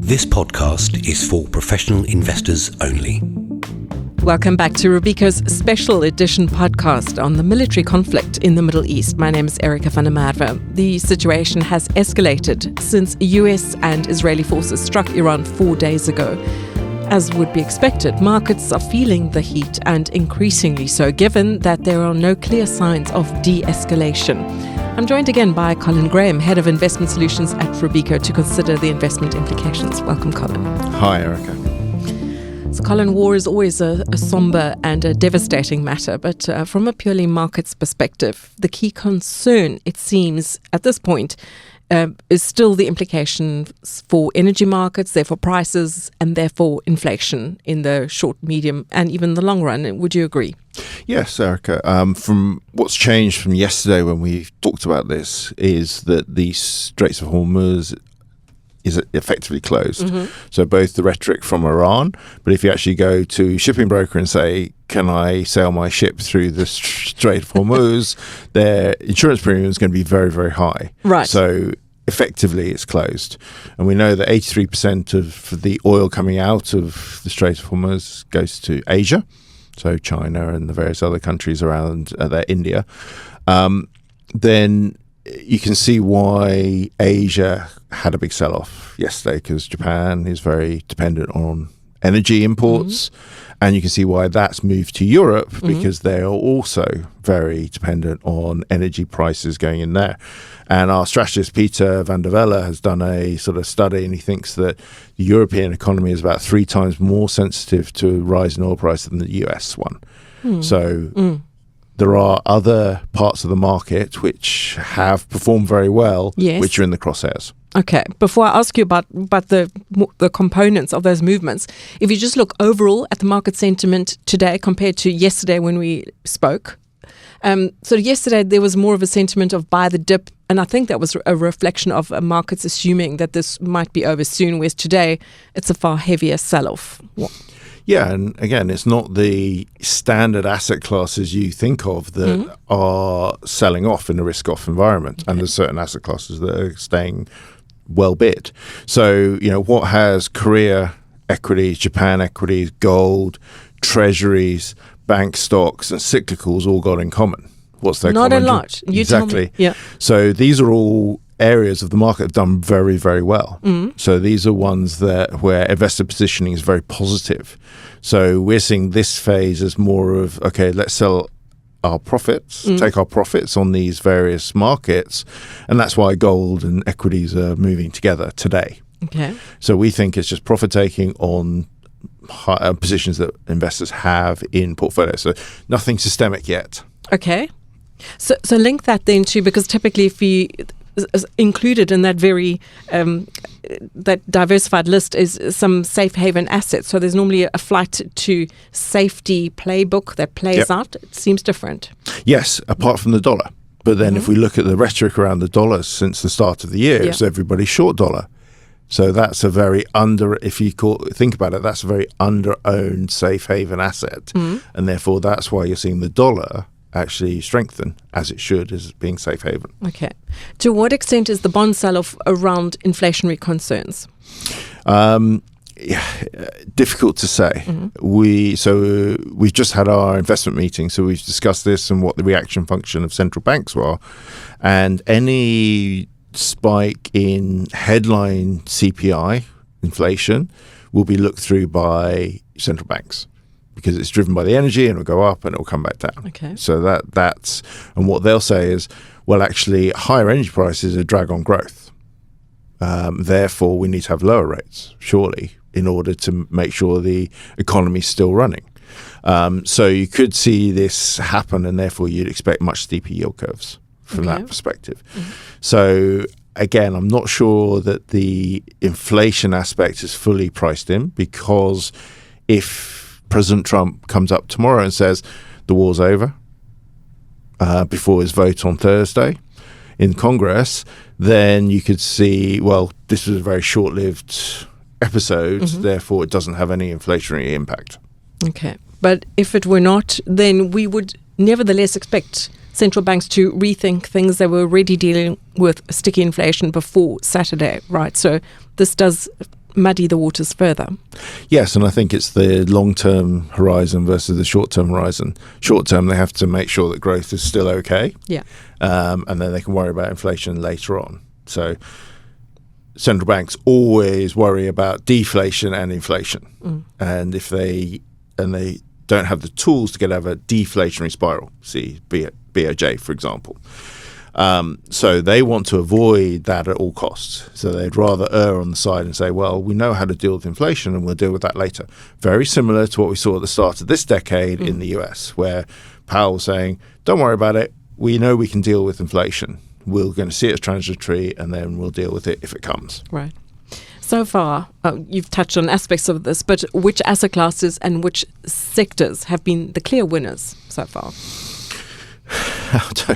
This podcast is for professional investors only. Welcome back to Robeco's special edition podcast on the military conflict in the Middle East. My name is Erica van der Merwe. The situation has escalated since US and Israeli forces struck Iran 4 days ago. As would be expected, markets are feeling the heat, and increasingly so, given that there are no clear signs of de-escalation. I'm joined again by Colin, Head of Investment Solutions at Robeco, to consider the investment implications. Welcome, Colin. Hi, Erica. So, Colin, war is always a somber and a devastating matter, but from a purely markets perspective, the key concern, it seems, at this point, is still the implications for energy markets, therefore prices, and therefore inflation in the short, medium, and even the long run. Would you agree? Yes, Erica. From what's changed from yesterday when we talked about this is that the Strait of Hormuz is effectively closed. Mm-hmm. So both the rhetoric from Iran, but if you actually go to a shipping broker and say, can I sail my ship through the Strait of Hormuz, their insurance premium is going to be very, very high. Right. So effectively it's closed. And we know that 83% of the oil coming out of the Strait of Hormuz goes to Asia. So China and the various other countries around India. Then you can see why Asia had a big sell-off yesterday, because Japan is very dependent on energy imports. Mm-hmm. And you can see why that's moved to Europe, because they are also very dependent on energy prices going in there. And our strategist, Peter van der Velde, has done a sort of study, and he thinks that the European economy is about 3 times more sensitive to a rise in oil price than the US one. There are other parts of the market which have performed very well, yes, which are in the crosshairs. Okay. Before I ask you about the components of those movements, if you just look overall at the market sentiment today compared to yesterday when we spoke, so yesterday there was more of a sentiment of buy the dip, and I think that was a reflection of markets assuming that this might be over soon, whereas today it's a far heavier sell-off. Yeah, and again, it's not the standard asset classes you think of that are selling off in a risk-off environment. Okay. And there's certain asset classes that are staying well bid. So, what has Korea equities, Japan equities, gold, treasuries, bank stocks, and cyclicals all got in common? What's their not common? Not a lot. You exactly. Tell me. Yeah. So these are all areas of the market have done very, very well. So these are ones where investor positioning is very positive. So we're seeing this phase as more of, okay, let's sell our profits, take our profits on these various markets. And that's why gold and equities are moving together today. Okay. So we think it's just profit taking on positions that investors have in portfolios. So nothing systemic yet. Okay. So link that then to, because typically if we included in that very that diversified list is some safe haven assets. So there's normally a flight to safety playbook that plays out. It seems different. Yes, apart from the dollar. But then if we look at the rhetoric around the dollar since the start of the year, it's everybody short dollar. So that's a very think about it, that's a very under-owned safe haven asset. And therefore that's why you're seeing the dollar actually strengthen, as it should, as being safe haven. Okay. To what extent is the bond sell-off around inflationary concerns? Difficult to say. We've just had our investment meeting, so we've discussed this and what the reaction function of central banks were, and any spike in headline CPI inflation will be looked through by central banks, because it's driven by the energy, and it'll go up and it'll come back down. Okay. So that's and what they'll say is, well, actually, higher energy prices are a drag on growth. Therefore, we need to have lower rates, surely, in order to make sure the economy is still running. So you could see this happen, and therefore you'd expect much steeper yield curves from that perspective. So again, I'm not sure that the inflation aspect is fully priced in, because if President Trump comes up tomorrow and says the war's over before his vote on Thursday in Congress, then you could see, well, this was a very short-lived episode, therefore it doesn't have any inflationary impact. Okay. But if it were not, then we would nevertheless expect central banks to rethink things. They were already dealing with sticky inflation before Saturday, right? So this does muddy the waters further. Yes, and I think it's the long-term horizon versus the short-term horizon. Short-term, they have to make sure that growth is still okay, and then they can worry about inflation later on. So central banks always worry about deflation and inflation, and if they don't have the tools to get out of a deflationary spiral, see BOJ, for example. So they want to avoid that at all costs. So they'd rather err on the side and say, well, we know how to deal with inflation and we'll deal with that later. Very similar to what we saw at the start of this decade in the US, where Powell was saying, don't worry about it. We know we can deal with inflation. We're going to see it as transitory and then we'll deal with it if it comes. Right. So far, you've touched on aspects of this, but which asset classes and which sectors have been the clear winners so far?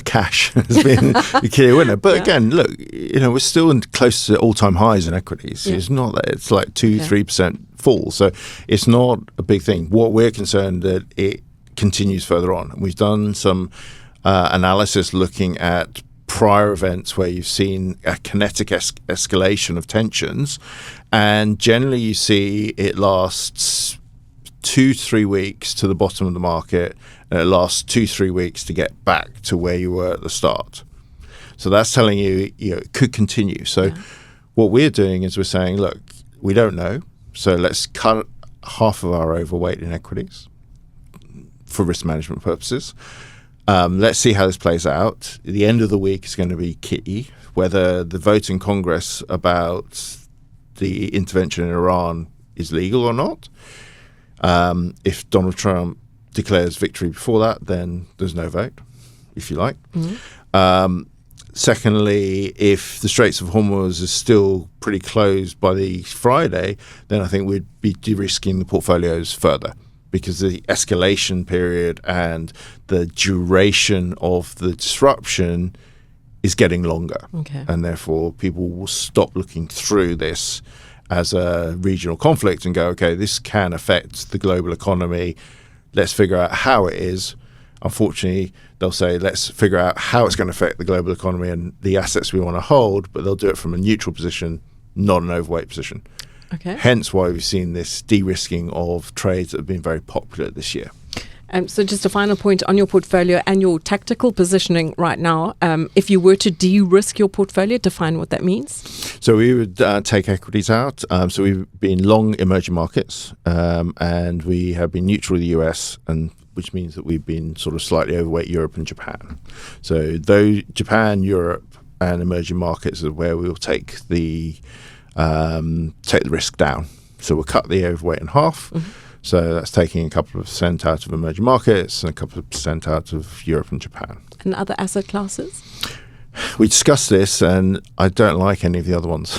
Cash has been the key winner. But again, look, we're still close to all-time highs in equities. It's not that it's like 2-3% fall. So it's not a big thing. What we're concerned that it continues further on. We've done some analysis looking at prior events where you've seen a kinetic escalation of tensions, and generally you see it lasts 2 to 3 weeks to the bottom of the market, and it lasts 2-3 weeks to get back to where you were at the start. So that's telling you, it could continue. So what we're doing is we're saying, look, we don't know, so let's cut half of our overweight in equities for risk management purposes. Let's see how this plays out. The end of the week is going to be key, whether the vote in Congress about the intervention in Iran is legal or not. If Donald Trump declares victory before that, then there's no vote, if you like. Secondly, if the Straits of Hormuz is still pretty closed by the Friday, then I think we'd be de-risking the portfolios further, because the escalation period and the duration of the disruption is getting longer. And therefore people will stop looking through this as a regional conflict and go, okay, this can affect the global economy. Let's figure out how it is. Unfortunately, they'll say, let's figure out how it's going to affect the global economy and the assets we want to hold, but they'll do it from a neutral position, not an overweight position. Hence why we've seen this de-risking of trades that have been very popular this year. So just a final point on your portfolio and your tactical positioning right now. If you were to de-risk your portfolio, define what that means. So we would take equities out. So we've been long emerging markets, and we have been neutral in the US, and which means that we've been sort of slightly overweight Europe and Japan. So though Japan, Europe, and emerging markets are where we will take the risk down. So we'll cut the overweight in half. So that's taking a couple of percent out of emerging markets and a couple of percent out of Europe and Japan. And other asset classes? We discussed this, and I don't like any of the other ones.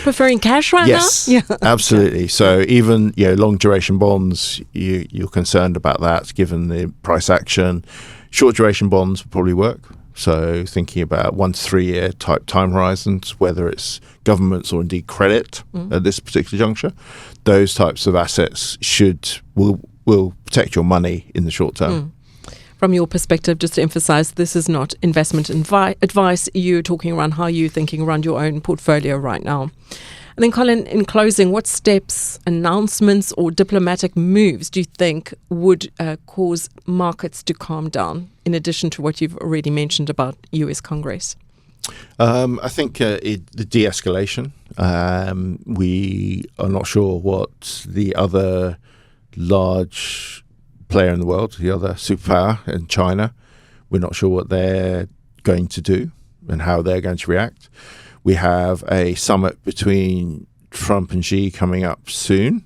Preferring cash right now? Yes, absolutely. So even long duration bonds, you're concerned about that given the price action. Short duration bonds will probably work. So thinking about 1 to 3 year type time horizons, whether it's governments or indeed credit at this particular juncture, those types of assets will protect your money in the short term. From your perspective, just to emphasize, this is not investment advice. You're talking around how you're thinking around your own portfolio right now. And then, Colin, in closing, what steps, announcements or diplomatic moves do you think would cause markets to calm down, in addition to what you've already mentioned about US Congress? I think the de-escalation. We are not sure what the other large player in the world, the other superpower in China, we're not sure what they're going to do and how they're going to react. We have a summit between Trump and Xi coming up soon.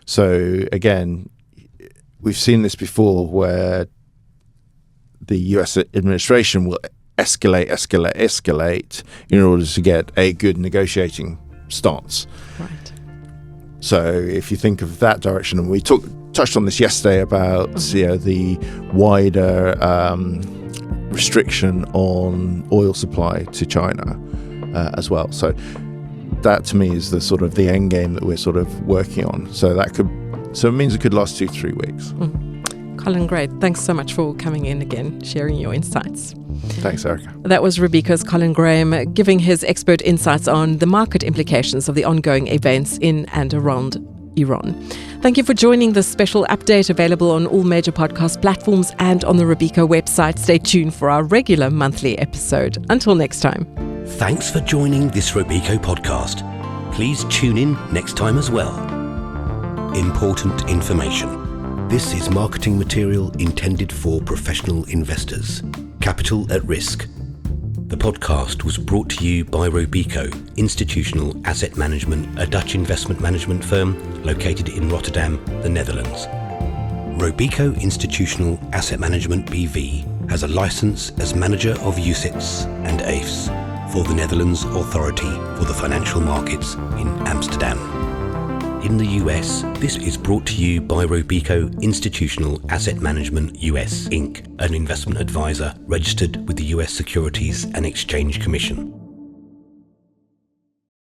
So again, we've seen this before where the US administration will escalate in order to get a good negotiating stance. Right. So if you think of that direction, and we touched on this yesterday about the wider restriction on oil supply to China as well. So that to me is the sort of the end game that we're sort of working on. So it means it could last 2-3 weeks. Colin, great. Thanks so much for coming in again, sharing your insights. Thanks, Erica. That was Robeco's Colin Graham giving his expert insights on the market implications of the ongoing events in and around Iran. Thank you for joining this special update, available on all major podcast platforms and on the Robeco website. Stay tuned for our regular monthly episode. Until next time. Thanks for joining this Robeco podcast. Please tune in next time as well. Important information. This is marketing material intended for professional investors. Capital at risk. The podcast was brought to you by Robeco Institutional Asset Management, a Dutch investment management firm located in Rotterdam, the Netherlands. Robeco Institutional Asset Management BV has a license as manager of UCITS and AIFs for the Netherlands Authority for the Financial Markets in Amsterdam. In the US, this is brought to you by Robeco Institutional Asset Management US Inc., an investment advisor registered with the US Securities and Exchange Commission.